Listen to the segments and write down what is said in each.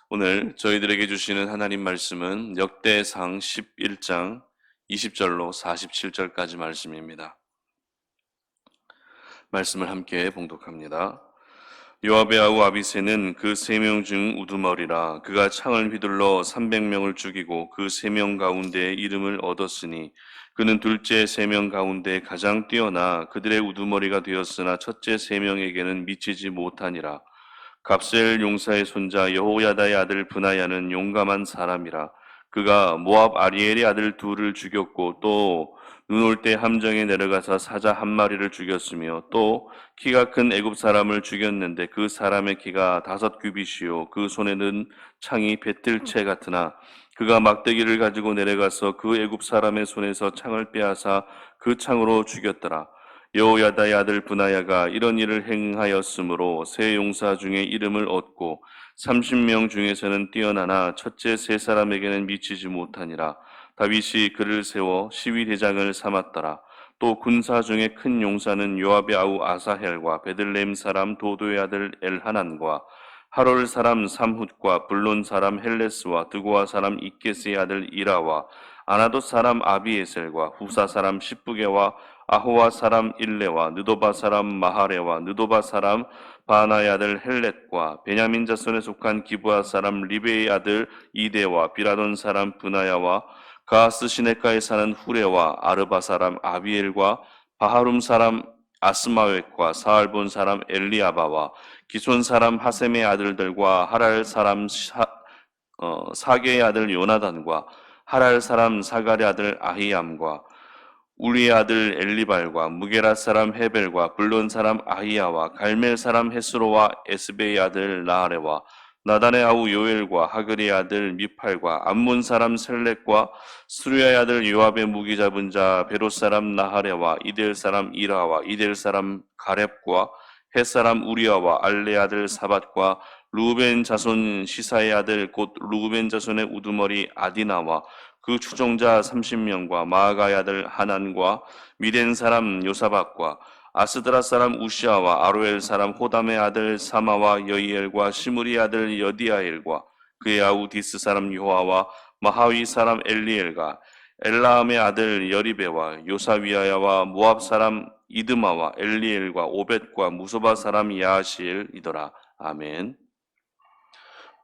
오늘 저희들에게 주시는 하나님 말씀은 역대상 11장 20절로 47절까지 말씀입니다. 말씀을 함께 봉독합니다. 요압의 아우 아비새는 그 3명 중 우두머리라. 그가 창을 휘둘러 300명을 죽이고 그 3명 가운데 이름을 얻었으니 그는 둘째 3명 가운데 가장 뛰어나 그들의 우두머리가 되었으나 첫째 3명에게는 미치지 못하니라. 갑셀 용사의 손자 여호야다의 아들 브나야는 용감한 사람이라. 그가 모압 아리엘의 아들 둘을 죽였고 또 눈 올 때 함정에 내려가서 사자 한 마리를 죽였으며 또 키가 큰 애굽 사람을 죽였는데 그 사람의 키가 5규빗이요 그 손에는 창이 배틀채 같으나 그가 막대기를 가지고 내려가서 그 애굽 사람의 손에서 창을 빼앗아 그 창으로 죽였더라. 여호야다의 아들 브나야가 이런 일을 행하였으므로 세 용사 중에 이름을 얻고 30명 중에서는 뛰어나나 첫째 세 사람에게는 미치지 못하니라. 다윗이 그를 세워 시위대장을 삼았더라. 또 군사 중에 큰 용사는 요압의 아우 아사헬과 베들레헴 사람 도도의 아들 엘하난과 하롤 사람 삼훗과 블론 사람 헬레스와 드고아 사람 이케스의 아들 이라와 아나돗 사람 아비에셀과 후사 사람 십부게와 아호와 사람 일레와 느도바 사람 마하레와 느도바 사람 바나의 아들 헬렛과 베냐민 자손에 속한 기브아 사람 리베의 아들 이데와 비라돈 사람 브나야와 가스 시네가에 사는 후레와 아르바 사람 아비엘과 바하룸 사람 아스마웻과 사알본 사람 엘리아바와 기손 사람 하셈의 아들들과 하랄 사람 사게의 아들 요나단과 하랄 사람 사갈의 아들 아히암과 우리의 아들 엘리발과 무게라 사람 헤벨과 블론 사람 아히야와 갈멜 사람 헤스로와 에스베의 아들 나하레와 나단의 아우 요엘과 하글의 아들 미팔과 암몬 사람 셀렉과 수리아의 아들 요압의 무기 잡은 자 베롯 사람 나하레와 이델 사람 이라와 이델 사람 가렙과 헷 사람 우리아와 알레 아들 사밧과 루벤 자손 시사의 아들 곧 루벤 자손의 우두머리 아디나와 그 추종자 30명과 마아가의 아들 하난과 미덴 사람 요사박과 아스드라 사람 우시아와 아로엘 사람 호담의 아들 사마와 여이엘과 시므리 아들 여디아엘과 그의 아우 디스 사람 요하와 마하위 사람 엘리엘과 엘라함의 아들 여리베와 요사위아야와 모압 사람 이드마와 엘리엘과 오벳과 무소바 사람 야시엘이더라. 아멘.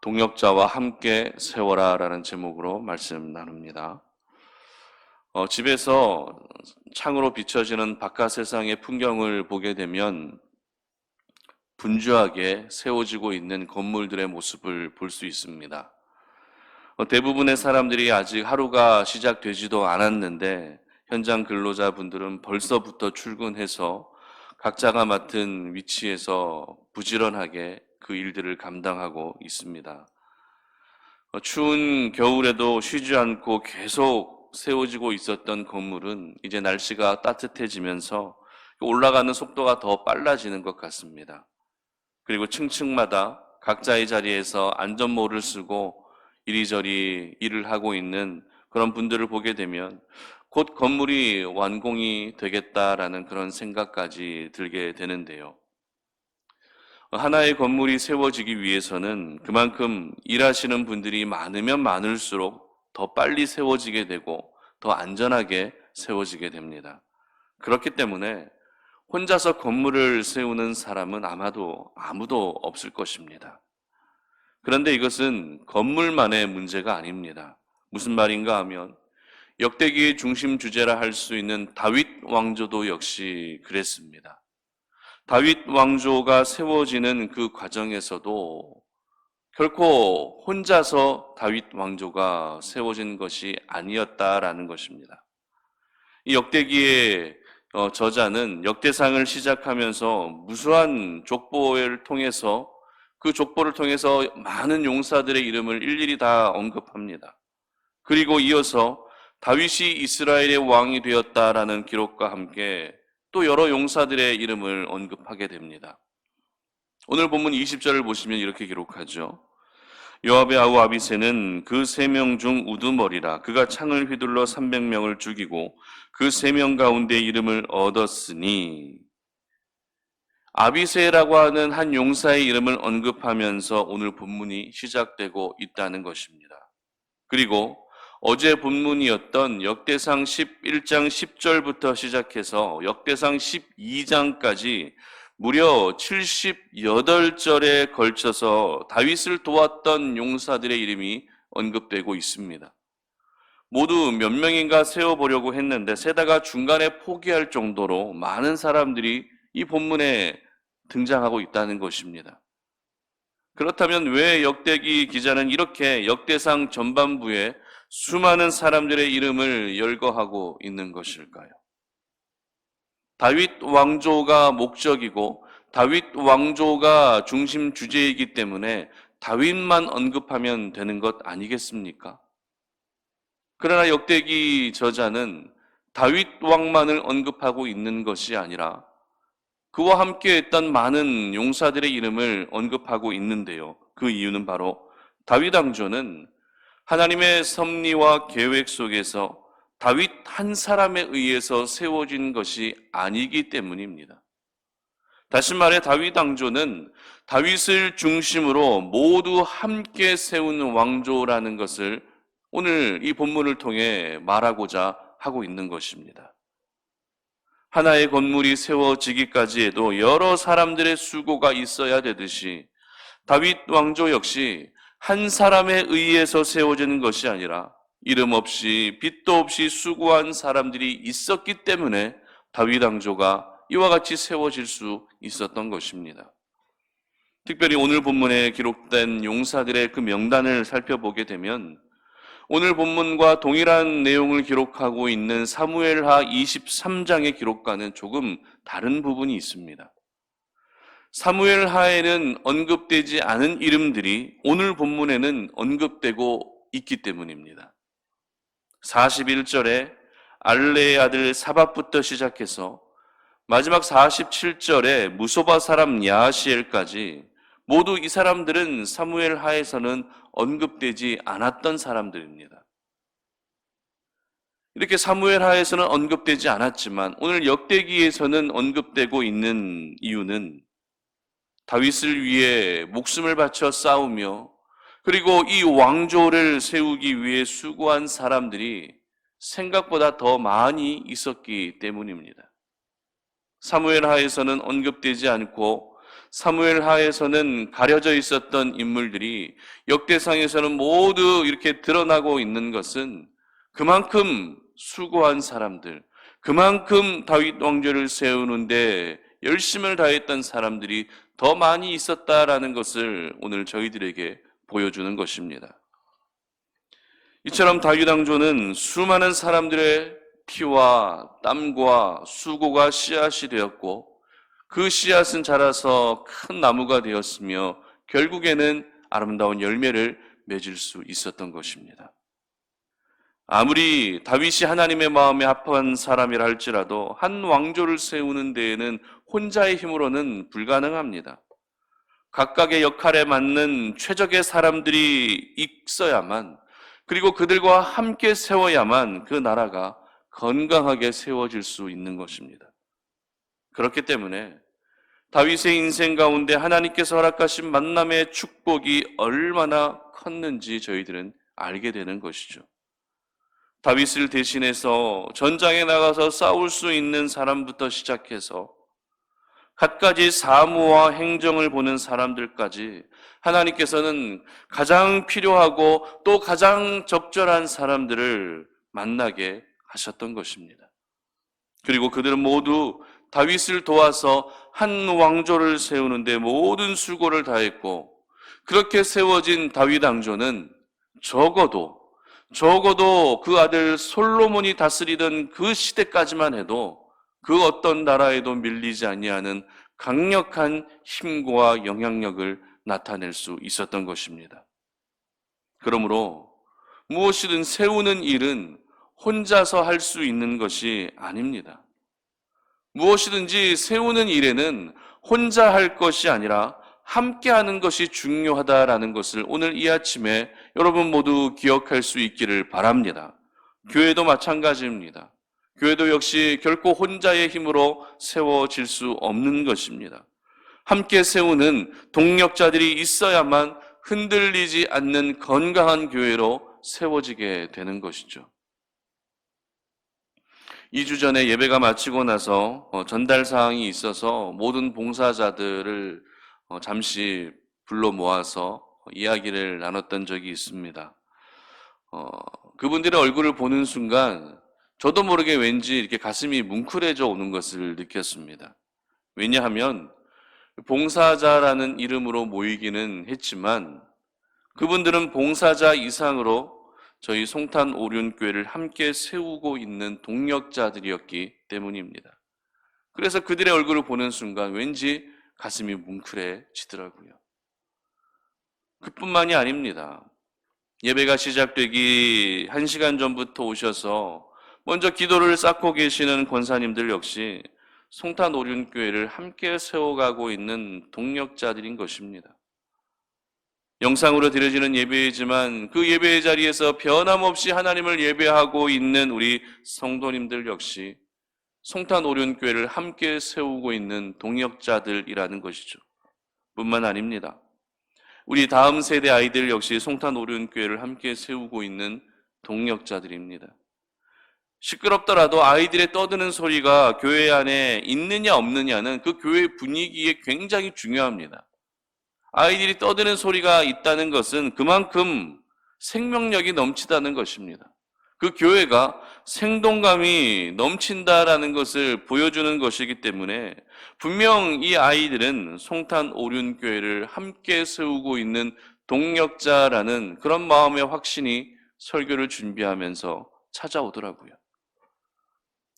동역자와 함께 세워라 라는 제목으로 말씀 나눕니다. 집에서 창으로 비춰지는 바깥 세상의 풍경을 보게 되면 분주하게 세워지고 있는 건물들의 모습을 볼 수 있습니다. 대부분의 사람들이 아직 하루가 시작되지도 않았는데 현장 근로자분들은 벌써부터 출근해서 각자가 맡은 위치에서 부지런하게 그 일들을 감당하고 있습니다. 추운 겨울에도 쉬지 않고 계속 세워지고 있었던 건물은 이제 날씨가 따뜻해지면서 올라가는 속도가 더 빨라지는 것 같습니다. 그리고 층층마다 각자의 자리에서 안전모를 쓰고 이리저리 일을 하고 있는 그런 분들을 보게 되면 곧 건물이 완공이 되겠다라는 그런 생각까지 들게 되는데요. 하나의 건물이 세워지기 위해서는 그만큼 일하시는 분들이 많으면 많을수록 더 빨리 세워지게 되고 더 안전하게 세워지게 됩니다. 그렇기 때문에 혼자서 건물을 세우는 사람은 아마도 아무도 없을 것입니다. 그런데 이것은 건물만의 문제가 아닙니다. 무슨 말인가 하면 역대기의 중심 주제라 할 수 있는 다윗 왕조도 역시 그랬습니다. 다윗 왕조가 세워지는 그 과정에서도 결코 혼자서 다윗 왕조가 세워진 것이 아니었다라는 것입니다. 이 역대기의 저자는 역대상을 시작하면서 무수한 족보를 통해서 그 족보를 통해서 많은 용사들의 이름을 일일이 다 언급합니다. 그리고 이어서 다윗이 이스라엘의 왕이 되었다라는 기록과 함께 또 여러 용사들의 이름을 언급하게 됩니다. 오늘 본문 20절을 보시면 이렇게 기록하죠. 요압의 아우 아비새는 그 3명 중 우두머리라. 그가 창을 휘둘러 300명을 죽이고 그 3명 가운데 이름을 얻었으니 아비새라고 하는 한 용사의 이름을 언급하면서 오늘 본문이 시작되고 있다는 것입니다. 그리고 어제 본문이었던 역대상 11장 10절부터 시작해서 역대상 12장까지 무려 78절에 걸쳐서 다윗을 도왔던 용사들의 이름이 언급되고 있습니다. 모두 몇 명인가 세워보려고 했는데 세다가 중간에 포기할 정도로 많은 사람들이 이 본문에 등장하고 있다는 것입니다. 그렇다면 왜 역대기 기자는 이렇게 역대상 전반부에 수많은 사람들의 이름을 열거하고 있는 것일까요? 다윗 왕조가 목적이고 다윗 왕조가 중심 주제이기 때문에 다윗만 언급하면 되는 것 아니겠습니까? 그러나 역대기 저자는 다윗 왕만을 언급하고 있는 것이 아니라 그와 함께 했던 많은 용사들의 이름을 언급하고 있는데요. 그 이유는 바로 다윗 왕조는 하나님의 섭리와 계획 속에서 다윗 한 사람에 의해서 세워진 것이 아니기 때문입니다. 다시 말해 다윗 왕조는 다윗을 중심으로 모두 함께 세운 왕조라는 것을 오늘 이 본문을 통해 말하고자 하고 있는 것입니다. 하나의 건물이 세워지기까지 해도 여러 사람들의 수고가 있어야 되듯이 다윗 왕조 역시 한 사람에 의해서 세워지는 것이 아니라 이름 없이 빛도 없이 수고한 사람들이 있었기 때문에 다윗 왕조가 이와 같이 세워질 수 있었던 것입니다. 특별히 오늘 본문에 기록된 용사들의 그 명단을 살펴보게 되면 오늘 본문과 동일한 내용을 기록하고 있는 사무엘하 23장의 기록과는 조금 다른 부분이 있습니다. 사무엘하에는 언급되지 않은 이름들이 오늘 본문에는 언급되고 있기 때문입니다. 41절에 알레의 아들 사밧부터 시작해서 마지막 47절에 무소바 사람 야하시엘까지 모두 이 사람들은 사무엘하에서는 언급되지 않았던 사람들입니다. 이렇게 사무엘하에서는 언급되지 않았지만 오늘 역대기에서는 언급되고 있는 이유는 다윗을 위해 목숨을 바쳐 싸우며 그리고 이 왕조를 세우기 위해 수고한 사람들이 생각보다 더 많이 있었기 때문입니다. 사무엘하에서는 언급되지 않고 사무엘하에서는 가려져 있었던 인물들이 역대상에서는 모두 이렇게 드러나고 있는 것은 그만큼 수고한 사람들, 그만큼 다윗 왕조를 세우는데 열심을 다했던 사람들이 더 많이 있었다라는 것을 오늘 저희들에게 보여주는 것입니다. 이처럼 다윗 왕조는 수많은 사람들의 피와 땀과 수고가 씨앗이 되었고 그 씨앗은 자라서 큰 나무가 되었으며 결국에는 아름다운 열매를 맺을 수 있었던 것입니다. 아무리 다윗이 하나님의 마음에 합한 사람이라 할지라도 한 왕조를 세우는 데에는 혼자의 힘으로는 불가능합니다. 각각의 역할에 맞는 최적의 사람들이 있어야만 그리고 그들과 함께 세워야만 그 나라가 건강하게 세워질 수 있는 것입니다. 그렇기 때문에 다윗의 인생 가운데 하나님께서 허락하신 만남의 축복이 얼마나 컸는지 저희들은 알게 되는 것이죠. 다윗을 대신해서 전장에 나가서 싸울 수 있는 사람부터 시작해서 갖가지 사무와 행정을 보는 사람들까지 하나님께서는 가장 필요하고 또 가장 적절한 사람들을 만나게 하셨던 것입니다. 그리고 그들은 모두 다윗을 도와서 한 왕조를 세우는데 모든 수고를 다했고 그렇게 세워진 다윗 왕조는 적어도 그 아들 솔로몬이 다스리던 그 시대까지만 해도 그 어떤 나라에도 밀리지 아니하는 강력한 힘과 영향력을 나타낼 수 있었던 것입니다. 그러므로 무엇이든 세우는 일은 혼자서 할 수 있는 것이 아닙니다. 무엇이든지 세우는 일에는 혼자 할 것이 아니라 함께 하는 것이 중요하다라는 것을 오늘 이 아침에 여러분 모두 기억할 수 있기를 바랍니다. 교회도 마찬가지입니다. 교회도 역시 결코 혼자의 힘으로 세워질 수 없는 것입니다. 함께 세우는 동력자들이 있어야만 흔들리지 않는 건강한 교회로 세워지게 되는 것이죠. 2주 전에 예배가 마치고 나서 전달 사항이 있어서 모든 봉사자들을 잠시 불러 모아서 이야기를 나눴던 적이 있습니다. 그분들의 얼굴을 보는 순간 저도 모르게 왠지 이렇게 가슴이 뭉클해져 오는 것을 느꼈습니다. 왜냐하면 봉사자라는 이름으로 모이기는 했지만 그분들은 봉사자 이상으로 저희 송탄 오륜교회를 함께 세우고 있는 동력자들이었기 때문입니다. 그래서 그들의 얼굴을 보는 순간 왠지 가슴이 뭉클해지더라고요. 그뿐만이 아닙니다. 예배가 시작되기 1시간 전부터 오셔서 먼저 기도를 쌓고 계시는 권사님들 역시 송탄 오륜교회를 함께 세워가고 있는 동력자들인 것입니다. 영상으로 드려지는 예배이지만 그 예배의 자리에서 변함없이 하나님을 예배하고 있는 우리 성도님들 역시 송탄 오륜교회를 함께 세우고 있는 동역자들이라는 것이죠. 뿐만 아닙니다. 우리 다음 세대 아이들 역시 송탄 오륜교회를 함께 세우고 있는 동역자들입니다. 시끄럽더라도 아이들의 떠드는 소리가 교회 안에 있느냐 없느냐는 그 교회 분위기에 굉장히 중요합니다. 아이들이 떠드는 소리가 있다는 것은 그만큼 생명력이 넘치다는 것입니다. 그 교회가 생동감이 넘친다라는 것을 보여주는 것이기 때문에 분명 이 아이들은 송탄 오륜교회를 함께 세우고 있는 동력자라는 그런 마음의 확신이 설교를 준비하면서 찾아오더라고요.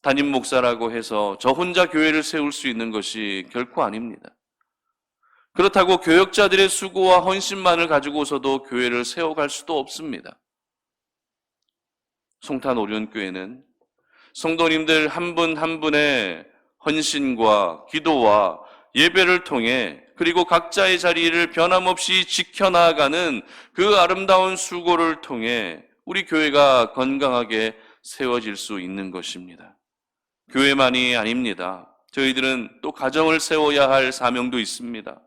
담임 목사라고 해서 저 혼자 교회를 세울 수 있는 것이 결코 아닙니다. 그렇다고 교역자들의 수고와 헌신만을 가지고서도 교회를 세워갈 수도 없습니다. 송탄 오륜교회는 성도님들 한 분 한 분의 헌신과 기도와 예배를 통해 그리고 각자의 자리를 변함없이 지켜나가는 그 아름다운 수고를 통해 우리 교회가 건강하게 세워질 수 있는 것입니다. 교회만이 아닙니다. 저희들은 또 가정을 세워야 할 사명도 있습니다.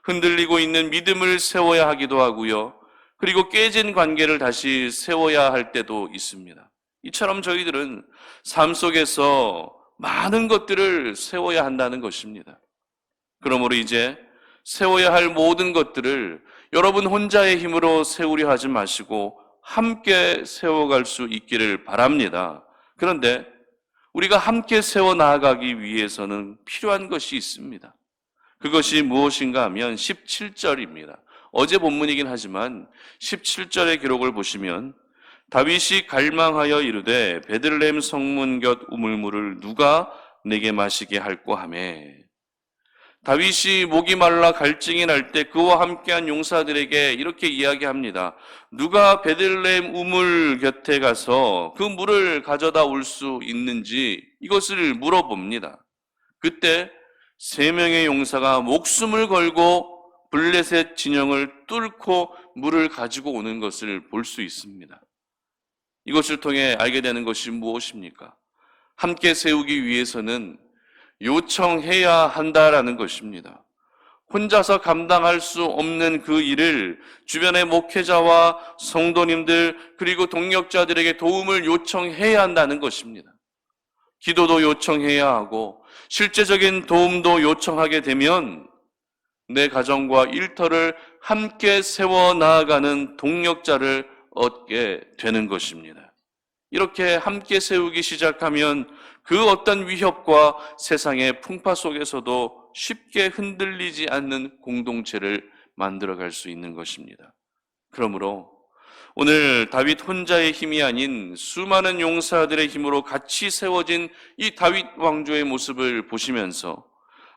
흔들리고 있는 믿음을 세워야 하기도 하고요. 그리고 깨진 관계를 다시 세워야 할 때도 있습니다. 이처럼 저희들은 삶 속에서 많은 것들을 세워야 한다는 것입니다. 그러므로 이제 세워야 할 모든 것들을 여러분 혼자의 힘으로 세우려 하지 마시고 함께 세워갈 수 있기를 바랍니다. 그런데 우리가 함께 세워 나아가기 위해서는 필요한 것이 있습니다. 그것이 무엇인가 하면 17절입니다. 어제 본문이긴 하지만 17절의 기록을 보시면 다윗이 갈망하여 이르되 베들레헴 성문 곁 우물물을 누가 내게 마시게 할꼬 하매. 다윗이 목이 말라 갈증이 날 때 그와 함께한 용사들에게 이렇게 이야기합니다. 누가 베들레헴 우물 곁에 가서 그 물을 가져다 올 수 있는지 이것을 물어봅니다. 그때 3명의 용사가 목숨을 걸고 블레셋 진영을 뚫고 물을 가지고 오는 것을 볼 수 있습니다. 이것을 통해 알게 되는 것이 무엇입니까? 함께 세우기 위해서는 요청해야 한다라는 것입니다. 혼자서 감당할 수 없는 그 일을 주변의 목회자와 성도님들 그리고 동역자들에게 도움을 요청해야 한다는 것입니다. 기도도 요청해야 하고 실제적인 도움도 요청하게 되면 내 가정과 일터를 함께 세워 나아가는 동력자를 얻게 되는 것입니다. 이렇게 함께 세우기 시작하면 그 어떤 위협과 세상의 풍파 속에서도 쉽게 흔들리지 않는 공동체를 만들어갈 수 있는 것입니다. 그러므로 오늘 다윗 혼자의 힘이 아닌 수많은 용사들의 힘으로 같이 세워진 이 다윗 왕조의 모습을 보시면서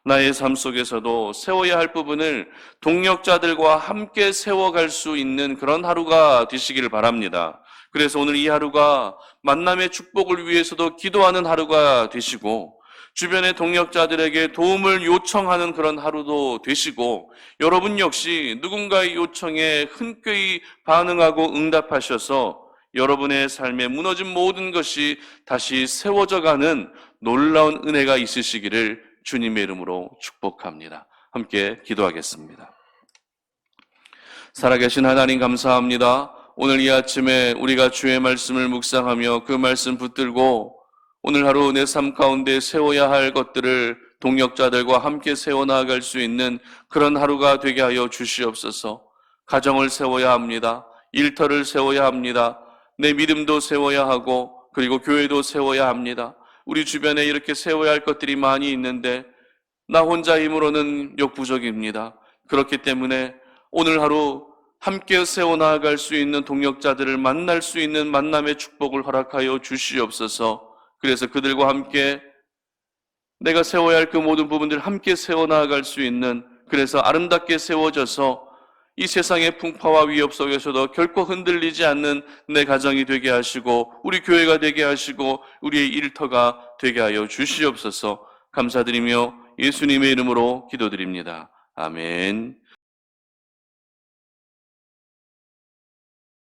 나의 삶 속에서도 세워야 할 부분을 동력자들과 함께 세워갈 수 있는 그런 하루가 되시기를 바랍니다. 그래서 오늘 이 하루가 만남의 축복을 위해서도 기도하는 하루가 되시고 주변의 동역자들에게 도움을 요청하는 그런 하루도 되시고 여러분 역시 누군가의 요청에 흔쾌히 반응하고 응답하셔서 여러분의 삶에 무너진 모든 것이 다시 세워져 가는 놀라운 은혜가 있으시기를 주님의 이름으로 축복합니다. 함께 기도하겠습니다. 살아계신 하나님 감사합니다. 오늘 이 아침에 우리가 주의 말씀을 묵상하며 그 말씀 붙들고 오늘 하루 내 삶 가운데 세워야 할 것들을 동역자들과 함께 세워나갈 수 있는 그런 하루가 되게 하여 주시옵소서. 가정을 세워야 합니다. 일터를 세워야 합니다. 내 믿음도 세워야 하고 그리고 교회도 세워야 합니다. 우리 주변에 이렇게 세워야 할 것들이 많이 있는데 나 혼자 힘으로는 역부족입니다. 그렇기 때문에 오늘 하루 함께 세워나갈 수 있는 동역자들을 만날 수 있는 만남의 축복을 허락하여 주시옵소서. 그래서 그들과 함께 내가 세워야 할 그 모든 부분들을 함께 세워나갈 수 있는, 그래서 아름답게 세워져서 이 세상의 풍파와 위협 속에서도 결코 흔들리지 않는 내 가정이 되게 하시고 우리 교회가 되게 하시고 우리의 일터가 되게 하여 주시옵소서. 감사드리며 예수님의 이름으로 기도드립니다. 아멘.